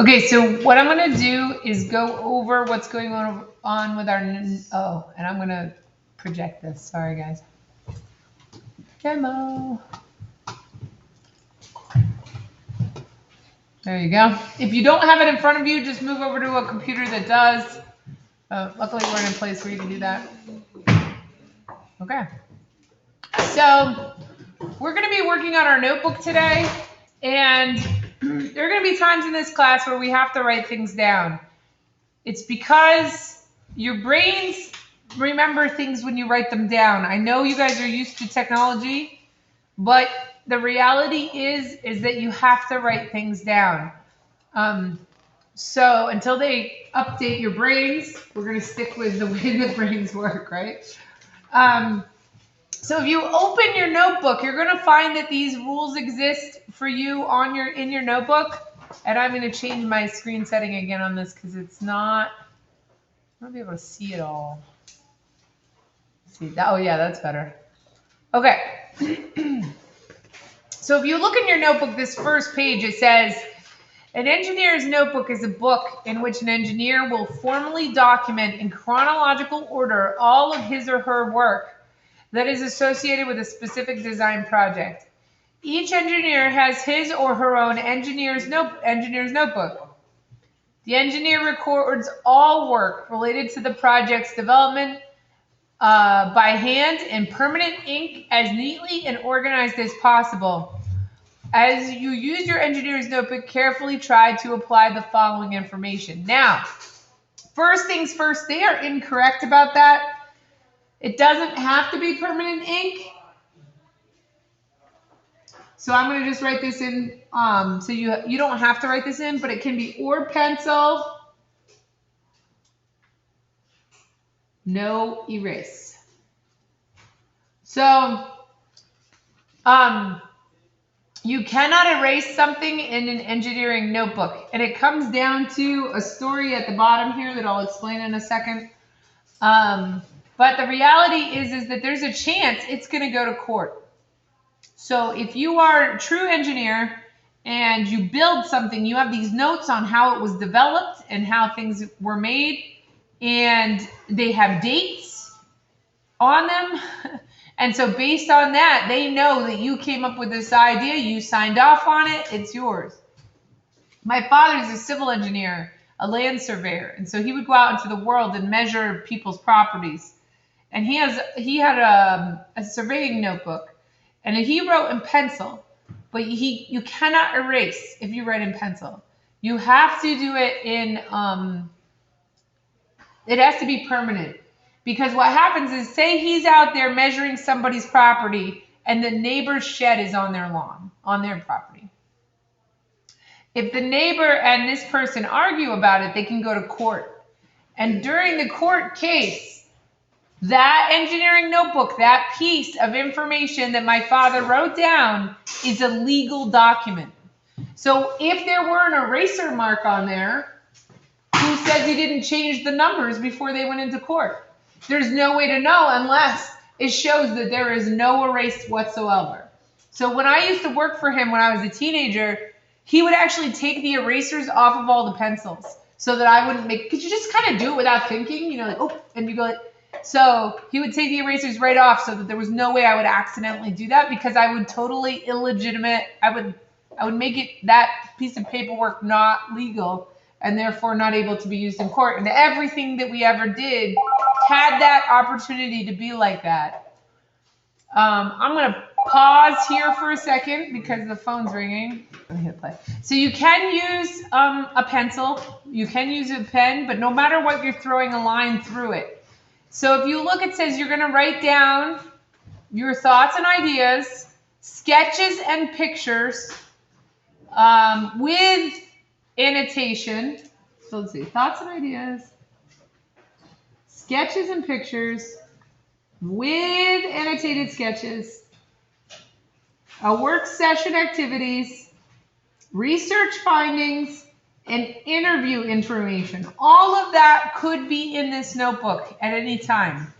Okay, so what I'm going to do is go over what's going on with our, oh, and I'm going to project this. Sorry, guys. Demo. There you go. If you don't have it in front of you, just move over to a computer that does. Luckily, we're in a place where you can do that. Okay. So we're going to be working on our notebook today, and there are going to be times in this class where we have to write things down. It's because your brains remember things when you write them down. I know you guys are used to technology, but the reality is that you have to write things down. So until they update your brains, we're going to stick with the way that brains work, right? So if you open your notebook, you're going to find that these rules exist for you in your notebook. And I'm going to change my screen setting again on this because it's not. I won't be able to see it all. See that? Oh yeah, that's better. Okay. So if you look in your notebook, this first page, it says, an engineer's notebook is a book in which an engineer will formally document in chronological order all of his or her work that is associated with a specific design project. Each engineer has his or her own engineer's notebook. The engineer records all work related to the project's development by hand in permanent ink as neatly and organized as possible. As you use your engineer's notebook, carefully try to apply the following information. Now, first things first, they are incorrect about that. It doesn't have to be permanent ink. So I'm going to just write this in. So you don't have to write this in, but it can be or pencil, no erase. So you cannot erase something in an engineering notebook. And it comes down to a story at the bottom here that I'll explain in a second. But the reality is that there's a chance it's going to go to court. So if you are a true engineer and you build something, you have these notes on how it was developed and how things were made, and they have dates on them. And so based on that, they know that you came up with this idea, you signed off on it, it's yours. My father's a civil engineer, a land surveyor, and so he would go out into the world and measure people's properties. And he had a surveying notebook, and he wrote in pencil, but you cannot erase if you write in pencil. You have to do it in, it has to be permanent. Because what happens is, say he's out there measuring somebody's property and the neighbor's shed is on their lawn, on their property. If the neighbor and this person argue about it, they can go to court. And during the court case, that engineering notebook, that piece of information that my father wrote down is a legal document. So if there were an eraser mark on there, who says he didn't change the numbers before they went into court? There's no way to know unless it shows that there is no erase whatsoever. So when I used to work for him when I was a teenager, he would actually take the erasers off of all the pencils so that I wouldn't make, because you just kind of do it without thinking, you know, like, oh, and you go like, so he would take the erasers right off so that there was no way I would accidentally do that, because I would totally illegitimate, I would make it, that piece of paperwork, not legal, and therefore not able to be used in court. And everything that we ever did had that opportunity to be like that. I'm going to pause here for a second because the phone's ringing. Let me hit play. So you can use a pencil. You can use a pen, but no matter what, you're throwing a line through it. So if you look, it says you're going to write down your thoughts and ideas, sketches and pictures with annotation. So let's see, thoughts and ideas, sketches and pictures with annotated sketches, a work session activities, research findings, and interview information. All of that could be in this notebook at any time.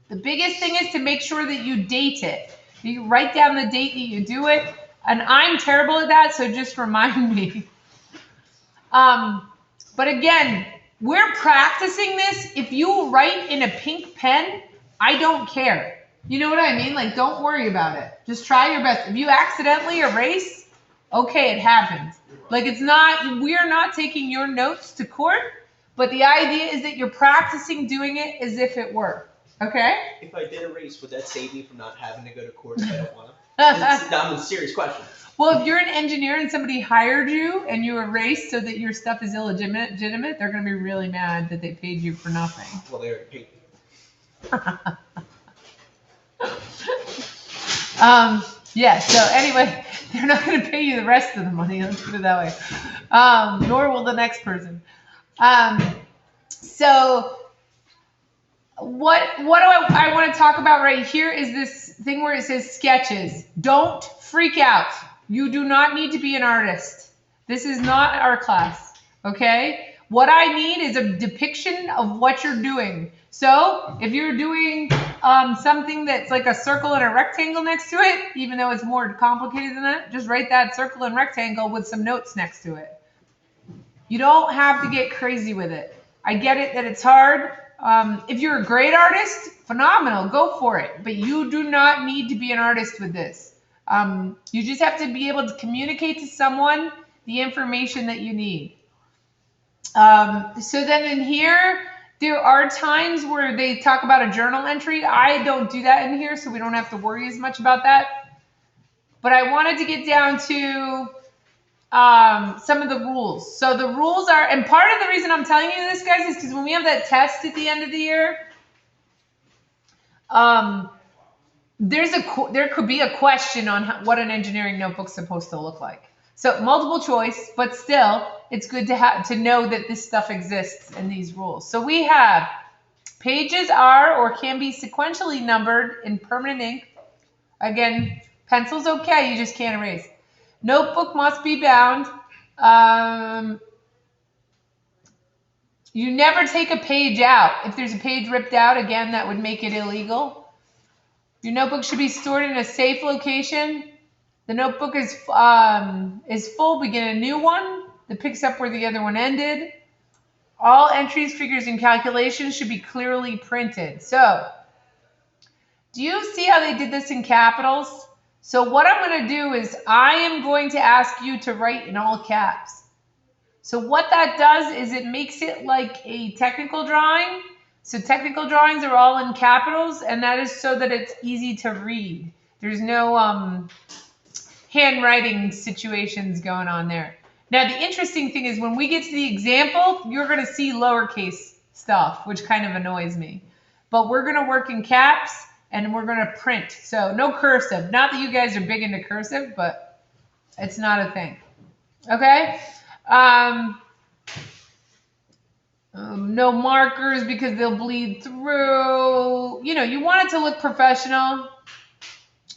The biggest thing is to make sure that you date it. You write down the date that you do it, and I'm terrible at that, so just remind me. But again, we're practicing this. If you write in a pink pen, I don't care. You know what I mean? Like, don't worry about it. Just try your best. If you accidentally erase, okay, it happens. Like, it's not, we're not taking your notes to court, but the idea is that you're practicing doing it as if it were. Okay? If I did erase, would that save me from not having to go to court if I don't want to? That's a serious question. Well, if you're an engineer and somebody hired you and you erased so that your stuff is illegitimate, they're going to be really mad that they paid you for nothing. Well, they already paid me. Yeah, so anyway, they're not going to pay you the rest of the money, let's put it that way. Nor will the next person. So what do I want to talk about right here is this thing where it says sketches. Don't freak out. You do not need to be an artist. This is not our class, okay? What I need is a depiction of what you're doing. So if you're doing something that's like a circle and a rectangle next to it, even though it's more complicated than that, just write that circle and rectangle with some notes next to it. You don't have to get crazy with it. I get it that it's hard. If you're a great artist, phenomenal, go for it. But you do not need to be an artist with this. You just have to be able to communicate to someone the information that you need. So then in here, there are times where they talk about a journal entry. I don't do that in here, so we don't have to worry as much about that. But I wanted to get down to some of the rules. So the rules are, and part of the reason I'm telling you this, guys, is because when we have that test at the end of the year, there could be a question on what an engineering notebook's supposed to look like. So multiple choice, but still, it's good to know that this stuff exists in these rules. So we have pages are or can be sequentially numbered in permanent ink. Again, pencil's okay, you just can't erase. Notebook must be bound. You never take a page out. If there's a page ripped out, again, that would make it illegal. Your notebook should be stored in a safe location. The notebook is full, begin a new one that picks up where the other one ended. All entries, figures, and calculations should be clearly printed. So, do you see how they did this in capitals? So what I'm going to do is I am going to ask you to write in all caps. So what that does is it makes it like a technical drawing. So technical drawings are all in capitals, and that is so that it's easy to read. There's no handwriting situations going on there. Now, the interesting thing is when we get to the example, you're going to see lowercase stuff, which kind of annoys me. But we're going to work in caps, and we're going to print. So no cursive. Not that you guys are big into cursive, but it's not a thing. Okay? No markers because they'll bleed through. You know, you want it to look professional.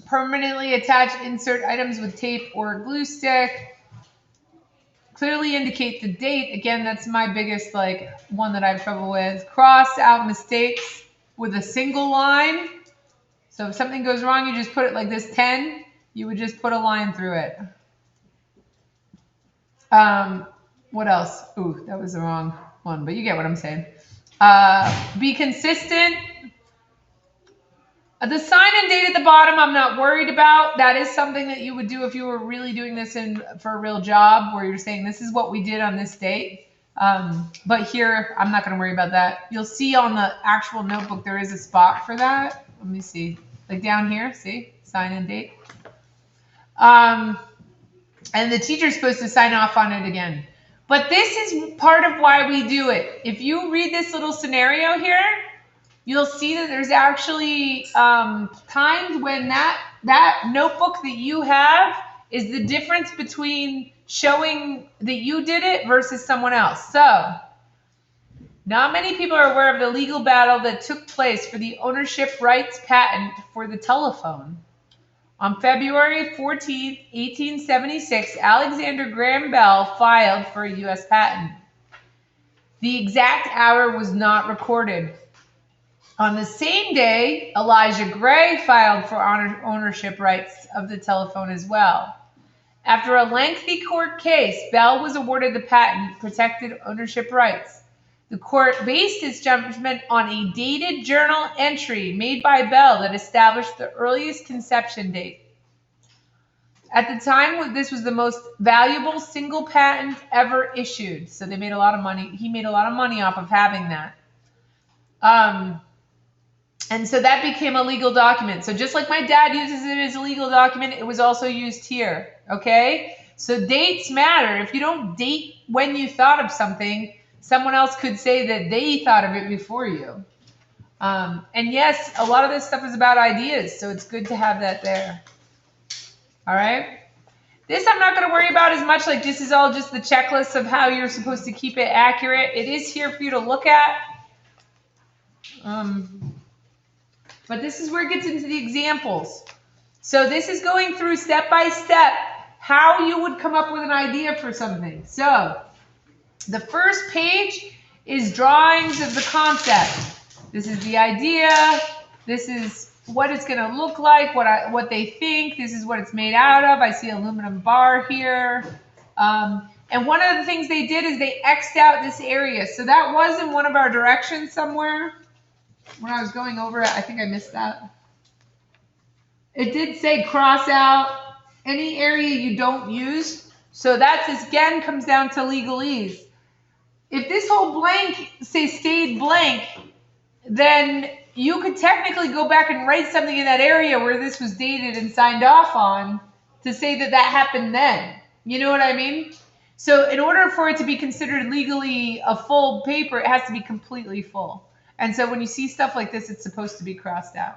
Permanently attach insert items with tape or glue stick. Clearly indicate the date. Again, that's my biggest one that I have trouble with. Cross out mistakes with a single line. So if something goes wrong, you just put it like this 10. You would just put a line through it. What else? Ooh, that was the wrong one, but you get what I'm saying. Be consistent. The sign and date at the bottom, I'm not worried about. That is something that you would do if you were really doing this for a real job, where you're saying this is what we did on this date. But here, I'm not going to worry about that. You'll see on the actual notebook there is a spot for that. Let me see. Like down here, see? Sign and date. And the teacher's supposed to sign off on it again. But this is part of why we do it. If you read this little scenario here, you'll see that there's actually times when that notebook that you have is the difference between showing that you did it versus someone else. So, not many people are aware of the legal battle that took place for the ownership rights patent for the telephone. On February 14, 1876, Alexander Graham Bell filed for a U.S. patent. The exact hour was not recorded. On the same day, Elijah Gray filed for ownership rights of the telephone as well. After a lengthy court case, Bell was awarded the patent, protected ownership rights. The court based its judgment on a dated journal entry made by Bell that established the earliest conception date. At the time, this was the most valuable single patent ever issued. So they made a lot of money. He made a lot of money off of having that. And so that became a legal document. So just like my dad uses it as a legal document, it was also used here. Okay? So dates matter. If you don't date when you thought of something, someone else could say that they thought of it before you. And yes, a lot of this stuff is about ideas. So it's good to have that there. All right? This I'm not going to worry about as much. Like this is all just the checklist of how you're supposed to keep it accurate. It is here for you to look at. But this is where it gets into the examples. So this is going through step by step how you would come up with an idea for something. So the first page is drawings of the concept. This is the idea. This is what it's going to look like, what they think. This is what it's made out of. I see aluminum bar here. And one of the things they did is they X'd out this area. So that was in one of our directions somewhere. When I was going over it, I think I missed that. It did say cross out any area you don't use. So that's, again, comes down to legalese. If this whole blank, say, stayed blank, then you could technically go back and write something in that area where this was dated and signed off on to say that that happened then. You know what I mean? So in order for it to be considered legally a full paper, it has to be completely full. And so when you see stuff like this, it's supposed to be crossed out.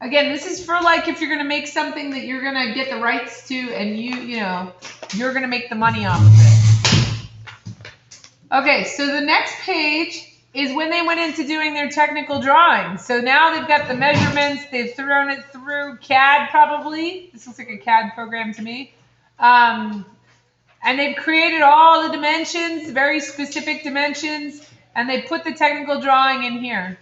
Again, this is for like if you're going to make something that you're going to get the rights to and you're going to make the money off of it. Okay, so the next page is when they went into doing their technical drawings. So now they've got the measurements. They've thrown it through CAD probably. This looks like a CAD program to me. And they've created all the dimensions, very specific dimensions. And they put the technical drawing in here.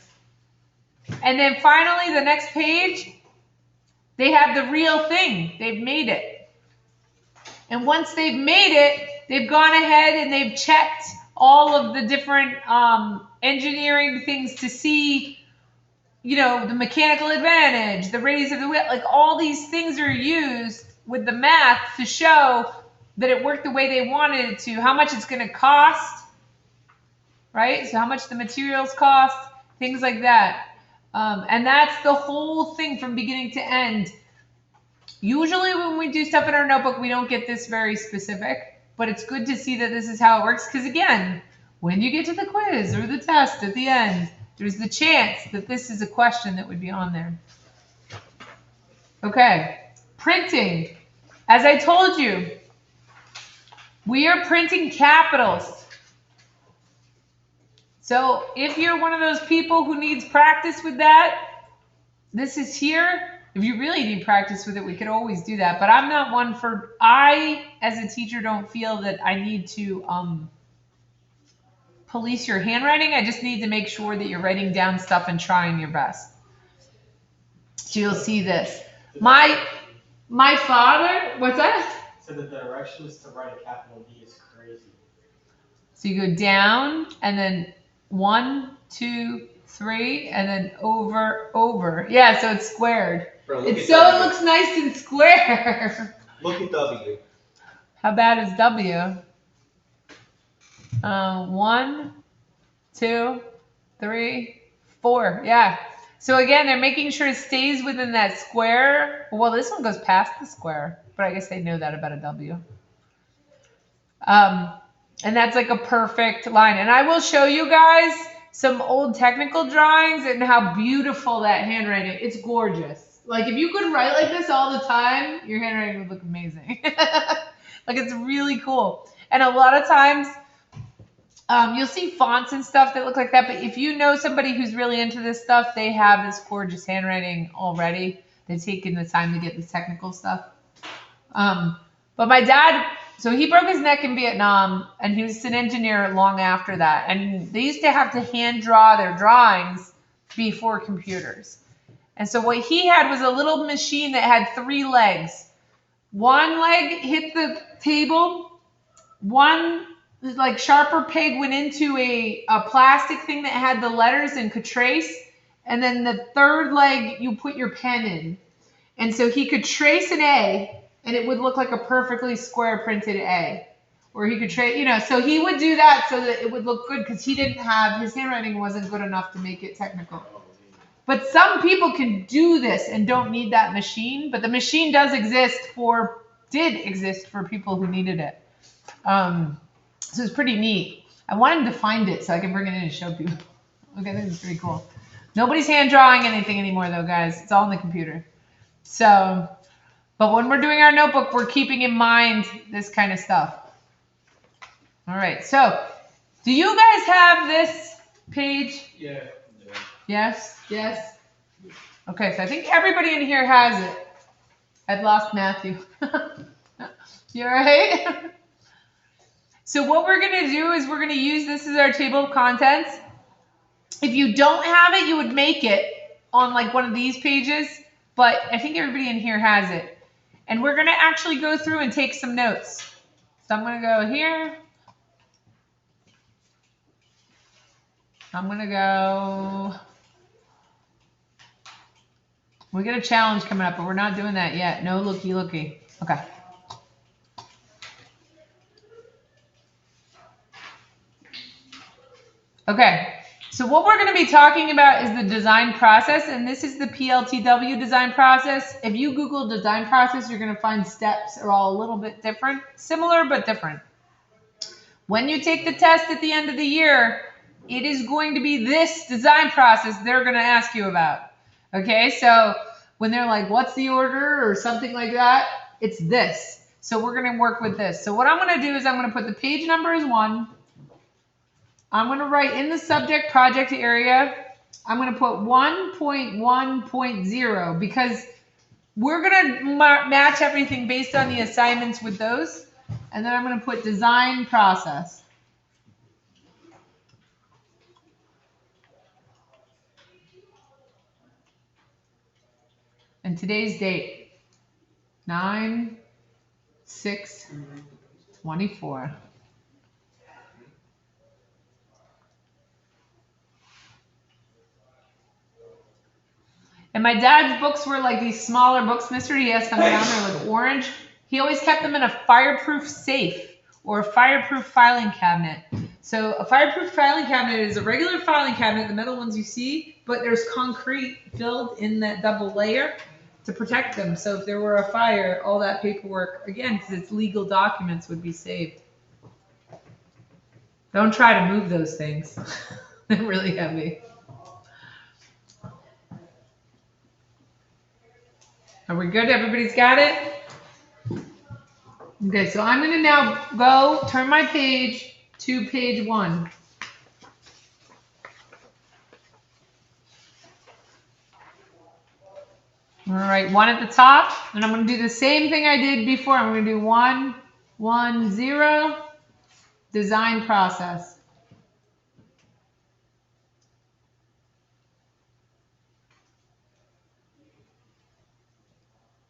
And then finally, the next page, they have the real thing. They've made it. And once they've made it, they've gone ahead and they've checked all of the different engineering things to see, the mechanical advantage, the radius of the wheel. Like all these things are used with the math to show that it worked the way they wanted it to, how much it's going to cost. Right? So how much the materials cost, things like that. And that's the whole thing from beginning to end. Usually when we do stuff in our notebook, we don't get this very specific, but it's good to see that this is how it works. Because again, when you get to the quiz or the test at the end, there's the chance that this is a question that would be on there. Okay, printing. As I told you, we are printing capitals. So if you're one of those people who needs practice with that, this is here. If you really need practice with it, we could always do that. But I'm not one for, I, as a teacher, don't feel that I need to police your handwriting. I just need to make sure that you're writing down stuff and trying your best. So you'll see this. My father, what's that? So the directions to write a capital D is crazy. So you go down and then 1, 2, 3, and then over. Yeah, so it's squared. Bro, It looks nice and square. Look at W. How bad is W? 1, 2, 3, 4. Yeah. So again, they're making sure it stays within that square. Well, this one goes past the square, but I guess they know that about a W. And that's like a perfect line. And I will show you guys some old technical drawings and how beautiful that handwriting. It's gorgeous. Like if you could write like this all the time, your handwriting would look amazing. Like it's really cool. And a lot of times you'll see fonts and stuff that look like that. But if you know somebody who's really into this stuff, they have this gorgeous handwriting already. They've taken the time to get this technical stuff. But my dad, so he broke his neck in Vietnam, and he was an engineer long after that. And they used to have to hand draw their drawings before computers. And so what he had was a little machine that had 3 legs. One leg hit the table. One like sharper peg went into a plastic thing that had the letters and could trace. And then the third leg, you put your pen in. And so he could trace an A, and it would look like a perfectly square printed A. Or he could trace, so he would do that so that it would look good because his handwriting wasn't good enough to make it technical. But some people can do this and don't need that machine. But the machine did exist for people who needed it. So it's pretty neat. I want him to find it so I can bring it in and show people. Okay, I think it's pretty cool. Nobody's hand drawing anything anymore though, guys. It's all on the computer. So, but when we're doing our notebook, we're keeping in mind this kind of stuff. All right. So, do you guys have this page? Yeah. Yes. Yes. Okay. So I think everybody in here has it. I've lost Matthew. You all right? So what we're going to do is we're going to use this as our table of contents. If you don't have it, you would make it on like one of these pages, but I think everybody in here has it. And we're going to actually go through and take some notes. So I'm going to go here. I'm going to go. We got a challenge coming up, but we're not doing that yet. No looky looky. Okay. Okay, so what we're going to be talking about is the design process, and this is the PLTW design process. If you Google design process, you're going to find steps are all a little bit different, similar but different. When you take the test at the end of the year, it is going to be this design process they're going to ask you about. Okay, so when they're like, what's the order or something like that, it's this. So we're going to work with this. So what I'm going to do is I'm going to put the page number as 1. I'm going to write in the subject project area, I'm going to put 1.1.0 because we're going to match everything based on the assignments with those. And then I'm going to put design process. And today's date, 9/6/24. And my dad's books were like these smaller books, Mr. He has some down there like orange. He always kept them in a fireproof safe or a fireproof filing cabinet. So a fireproof filing cabinet is a regular filing cabinet, the metal ones you see, but there's concrete filled in that double layer to protect them. So if there were a fire, all that paperwork, again, because it's legal documents, would be saved. Don't try to move those things. They're really heavy. Are we good? Everybody's got it? Okay, so I'm going to now turn my page to page 1. All right, 1 at the top, and I'm going to do the same thing I did before. I'm going to do 1, 1, 0, design process.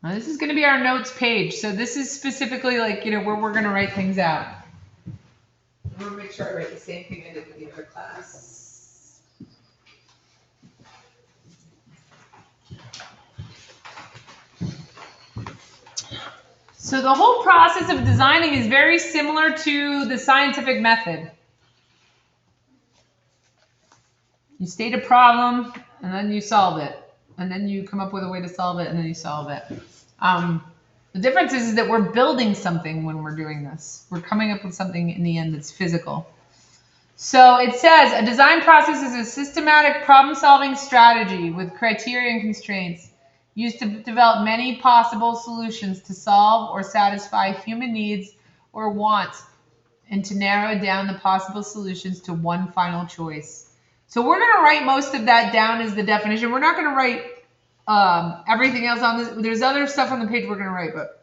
Now this is going to be our notes page. So this is specifically like, where we're going to write things out. I'm going to make sure I write the same thing I did with the other class. So the whole process of designing is very similar to the scientific method. You state a problem, and then you solve it. And then you come up with a way to solve it, and then you solve it. The difference is that we're building something when we're doing this. We're coming up with something in the end that's physical. So it says, a design process is a systematic problem-solving strategy with criteria and constraints used to develop many possible solutions to solve or satisfy human needs or wants, and to narrow down the possible solutions to one final choice. So we're going to write most of that down as the definition. We're not going to write everything else on this. There's other stuff on the page we're going to write, but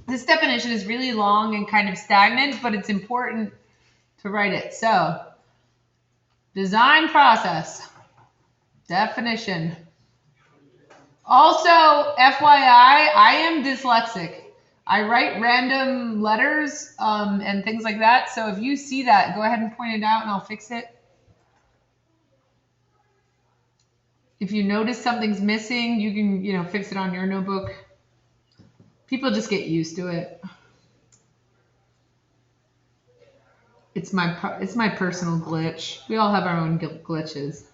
this definition is really long and kind of stagnant, but it's important to write it. So, design process, definition. Also, FYI, I am dyslexic. I write random letters and things like that. So if you see that, go ahead and point it out and I'll fix it. If you notice something's missing, you can, fix it on your notebook. People just get used to it. It's my personal glitch. We all have our own glitches.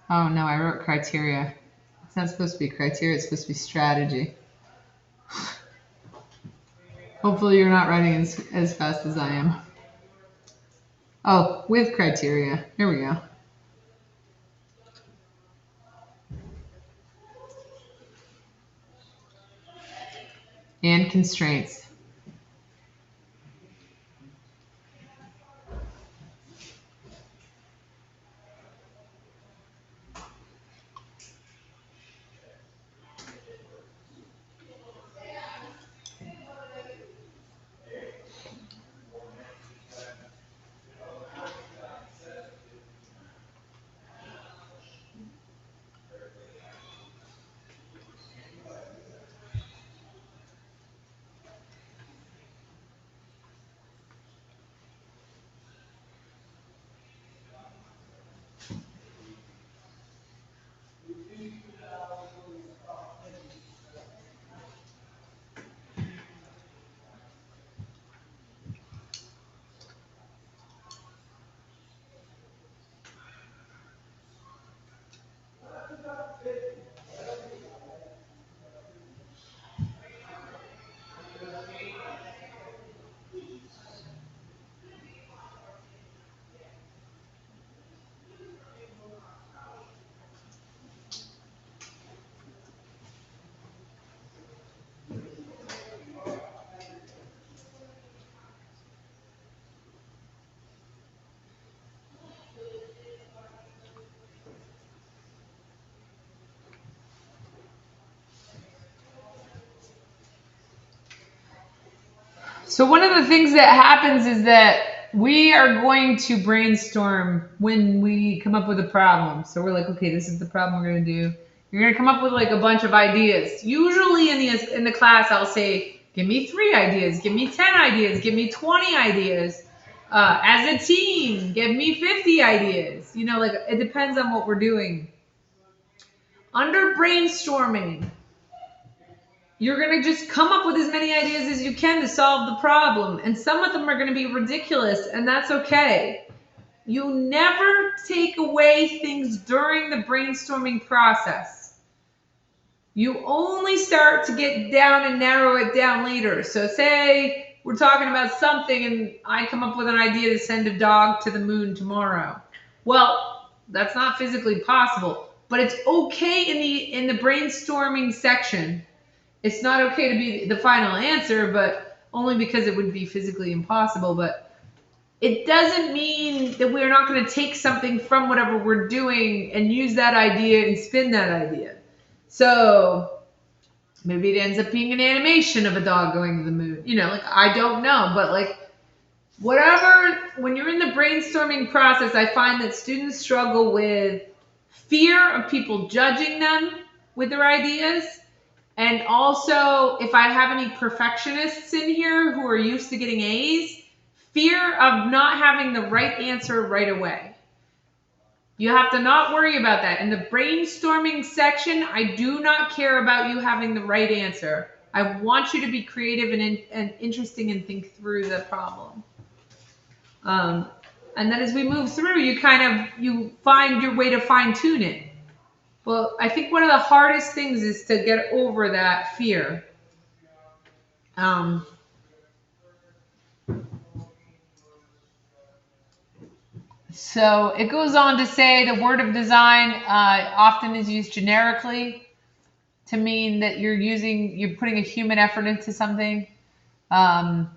Oh no, I wrote criteria. It's not supposed to be criteria, it's supposed to be strategy. Hopefully you're not writing as fast as I am. Oh, with criteria. Here we go. And constraints. So one of the things that happens is that we are going to brainstorm when we come up with a problem. So we're like, okay, this is the problem we're going to do. You're going to come up with like a bunch of ideas. Usually in the class, I'll say, give me 3 ideas, give me 10 ideas, give me 20 ideas. As a team, give me 50 ideas. It depends on what we're doing. Under brainstorming, you're going to just come up with as many ideas as you can to solve the problem. And some of them are going to be ridiculous, and that's okay. You never take away things during the brainstorming process. You only start to get down and narrow it down later. So say we're talking about something and I come up with an idea to send a dog to the moon tomorrow. Well, that's not physically possible, but it's okay in the brainstorming section. It's not okay to be the final answer, but only because it would be physically impossible. But it doesn't mean that we're not going to take something from whatever we're doing and use that idea and spin that idea. So maybe it ends up being an animation of a dog going to the moon. I don't know, but whatever, when you're in the brainstorming process, I find that students struggle with fear of people judging them with their ideas. And also, if I have any perfectionists in here who are used to getting A's, fear of not having the right answer right away. You have to not worry about that. In the brainstorming section, I do not care about you having the right answer. I want you to be creative and interesting and think through the problem. And then as we move through, you find your way to fine tune it. Well, I think one of the hardest things is to get over that fear. So it goes on to say the word of design often is used generically to mean that you're putting a human effort into something, and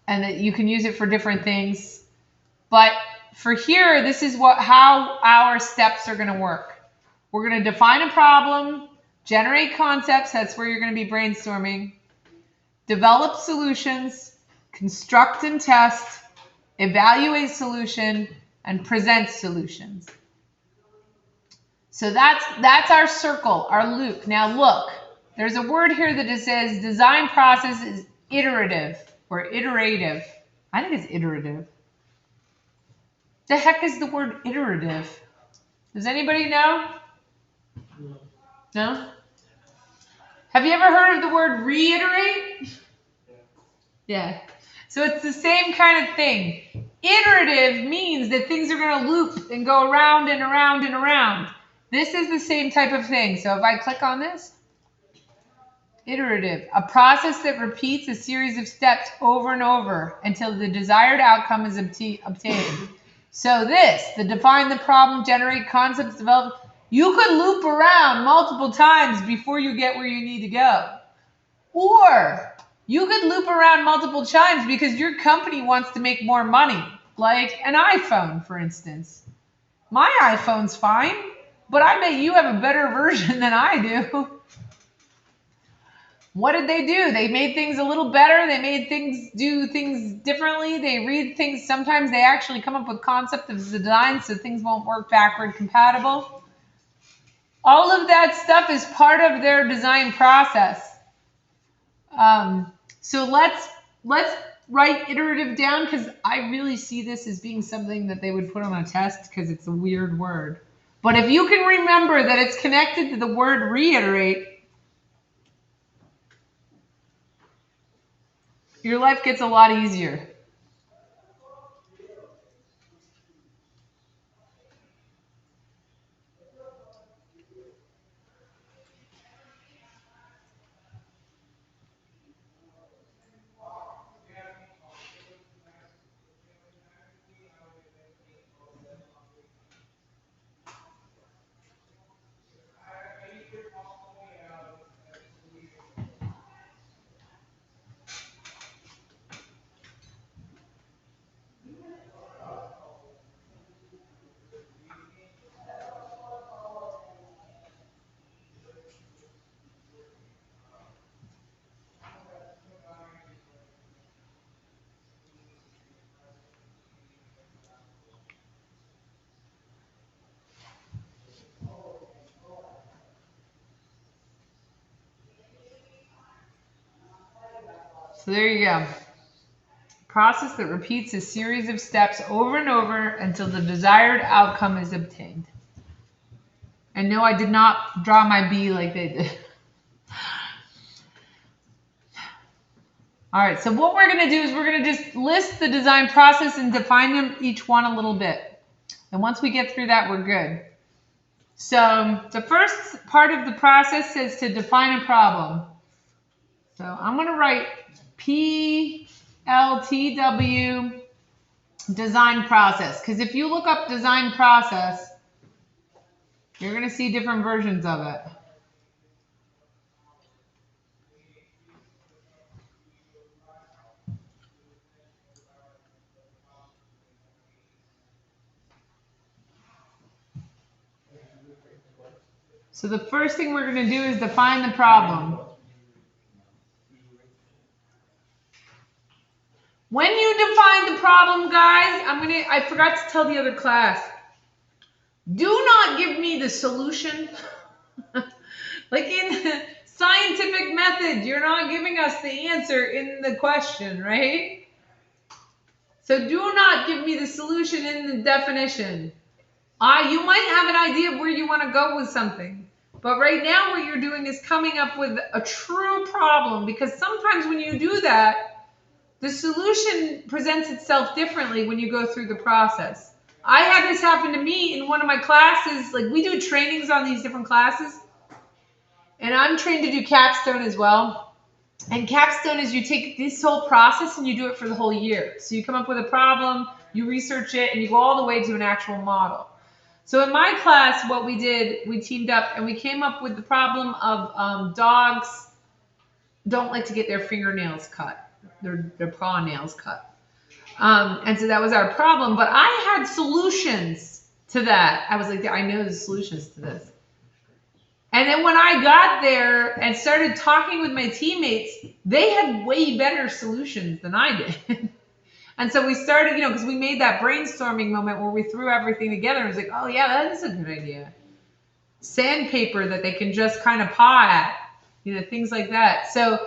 that you can use it for different things. But for here, this is how our steps are going to work. We're going to define a problem, generate concepts. That's where you're going to be brainstorming. develop solutions, construct and test, evaluate solution, and present solutions. So that's our circle, our loop. Now look, there's a word here that it says design process is iterative or iterative. I think it's iterative. The heck is the word iterative? Does anybody know? No? Have you ever heard of the word reiterate? Yeah. So it's the same kind of thing. Iterative means that things are going to loop and go around and around and around. This is the same type of thing. So if I click on this, iterative, a process that repeats a series of steps over and over until the desired outcome is obtained. So this, the define the problem, generate concepts, develop, you could loop around multiple times before you get where you need to go. Or you could loop around multiple times because your company wants to make more money, like an iPhone, for instance. My iPhone's fine, but I bet you have a better version than I do. What did they do? They made things a little better. They made things do things differently. They read things. Sometimes they actually come up with concept of design so things won't work backward compatible. All of that stuff is part of their design process. So let's write iterative down because I really see this as being something that they would put on a test because it's a weird word. But if you can remember that it's connected to the word reiterate, your life gets a lot easier. So there you go. Process that repeats a series of steps over and over until the desired outcome is obtained. And no, I did not draw my B like they did. All right, so what we're going to do is we're going to just list the design process and define them each one a little bit. And once we get through that, we're good. So the first part of the process is to define a problem. So I'm going to write PLTW design process. Because if you look up design process, you're going to see different versions of it. So the first thing we're going to do is define the problem. When you define the problem, guys, I forgot to tell the other class. Do not give me the solution. Like in scientific method, you're not giving us the answer in the question, right? So do not give me the solution in the definition. You might have an idea of where you want to go with something. But right now what you're doing is coming up with a true problem, because sometimes when you do that, the solution presents itself differently when you go through the process. I had this happen to me in one of my classes. Like, we do trainings on these different classes. And I'm trained to do capstone as well. And capstone is you take this whole process and you do it for the whole year. So you come up with a problem, you research it, and you go all the way to an actual model. So in my class, what we did, we teamed up and we came up with the problem of dogs don't like to get their fingernails cut, their paw nails cut. And so that was our problem. But I had solutions to that. I was like, I know the solutions to this. And then when I got there and started talking with my teammates, they had way better solutions than I did. And so we started, because we made that brainstorming moment where we threw everything together and was like, oh yeah, that is a good idea. Sandpaper that they can just kind of paw at, things like that. So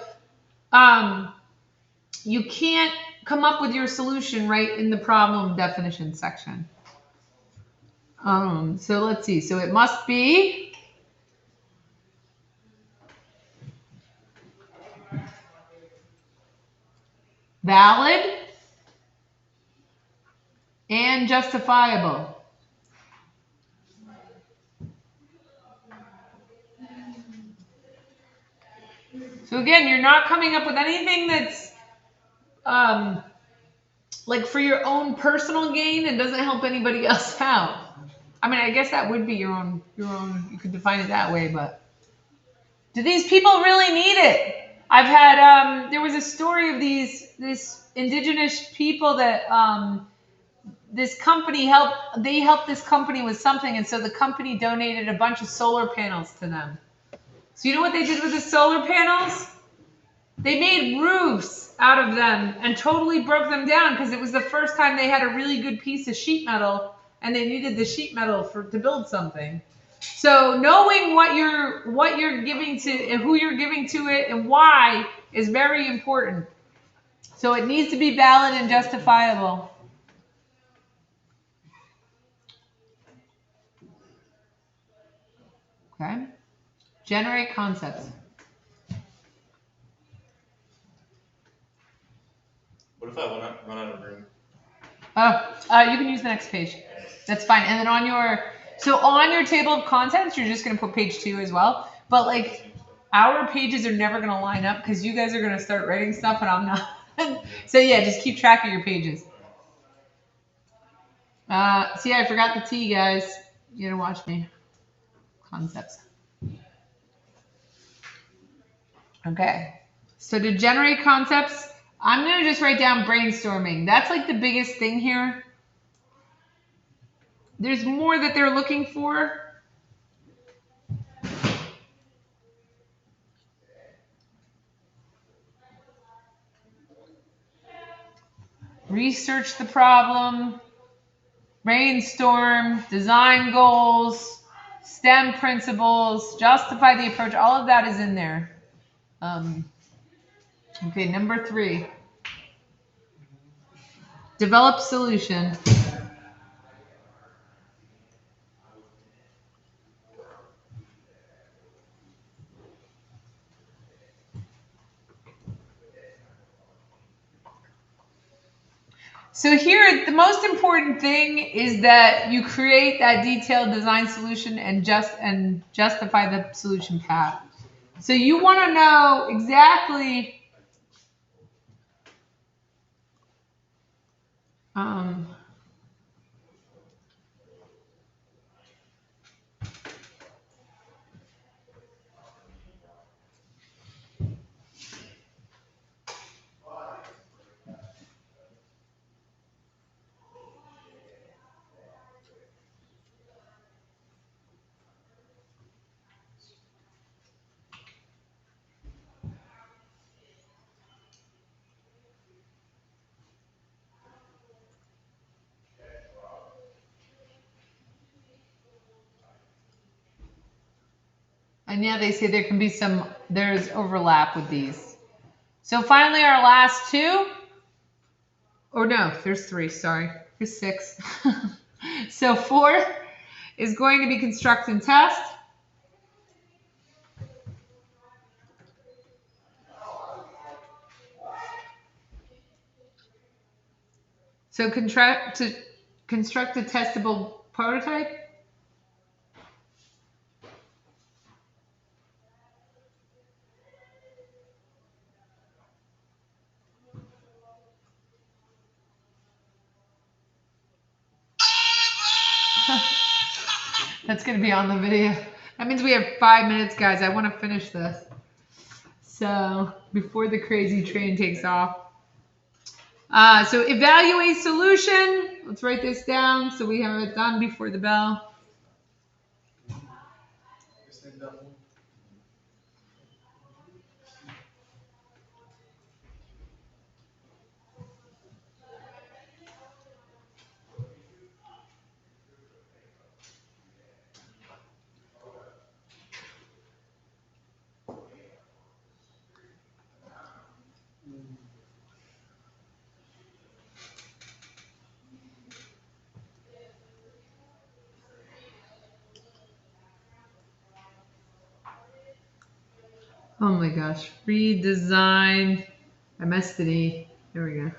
you can't come up with your solution right in the problem definition section. So let's see. So it must be valid and justifiable. So again, you're not coming up with anything that's like for your own personal gain and doesn't help anybody else out. I mean, I guess that would be your own, you could define it that way, but do these people really need it? I've had, there was a story of this indigenous people that this company helped this company with something, and so the company donated a bunch of solar panels to them. So you know what they did with the solar panels? They made roofs out of them and totally broke them down because it was the first time they had a really good piece of sheet metal and they needed the sheet metal to build something. So knowing what you're giving to and who you're giving to it and why is very important. So it needs to be valid and justifiable. Okay. Generate concepts. What if I run out of room? You can use the next page. That's fine. And then on your table of contents, you're just going to put page 2 as well. But like our pages are never going to line up because you guys are going to start writing stuff and I'm not. So yeah, just keep track of your pages. See, I forgot the T, guys. You gotta watch me. Concepts. Okay. So to generate concepts, I'm going to just write down brainstorming. That's like the biggest thing here. There's more that they're looking for. Research the problem, brainstorm, design goals, STEM principles, justify the approach. All of that is in there. Okay, number 3. Develop solution. So here, the most important thing is that you create that detailed design solution and justify the solution path. So you want to know exactly and yeah, they say there can be there's overlap with these. So finally, our last 2, or no, there's 3, sorry, there's 6. So 4 is going to be construct and test. So construct a testable prototype. That's going to be on the video. That means we have 5 minutes, guys. I want to finish this. So before the crazy train takes off. So evaluate solution. Let's write this down so we have it done before the bell. Oh my gosh. Redesign. I messed the E. There we go.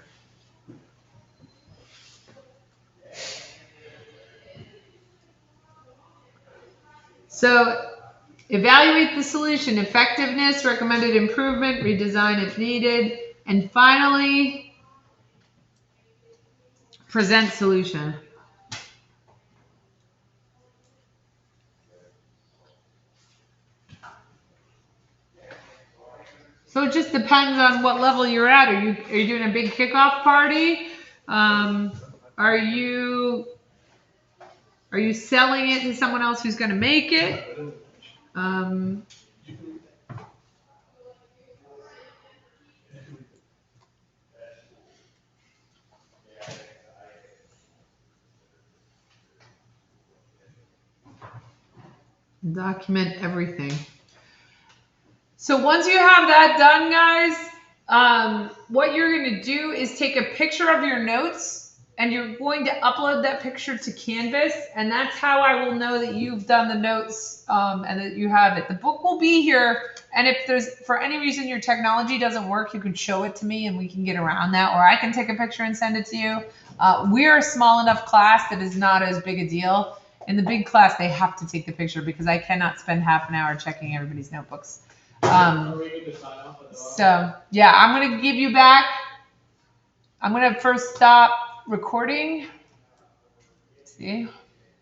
So evaluate the solution, effectiveness, recommended improvement, redesign if needed, and finally, present solution. So it just depends on what level you're at. Are you doing a big kickoff party? Are you selling it to someone else who's going to make it? Document everything. So once you have that done, guys, what you're going to do is take a picture of your notes and you're going to upload that picture to Canvas. And that's how I will know that you've done the notes and that you have it. The book will be here. And if there's, for any reason, your technology doesn't work, you can show it to me and we can get around that. Or I can take a picture and send it to you. We're a small enough class that is not as big a deal. In the big class, they have to take the picture because I cannot spend half an hour checking everybody's notebooks. So yeah, I'm going to give you back. I'm going to first stop recording. See?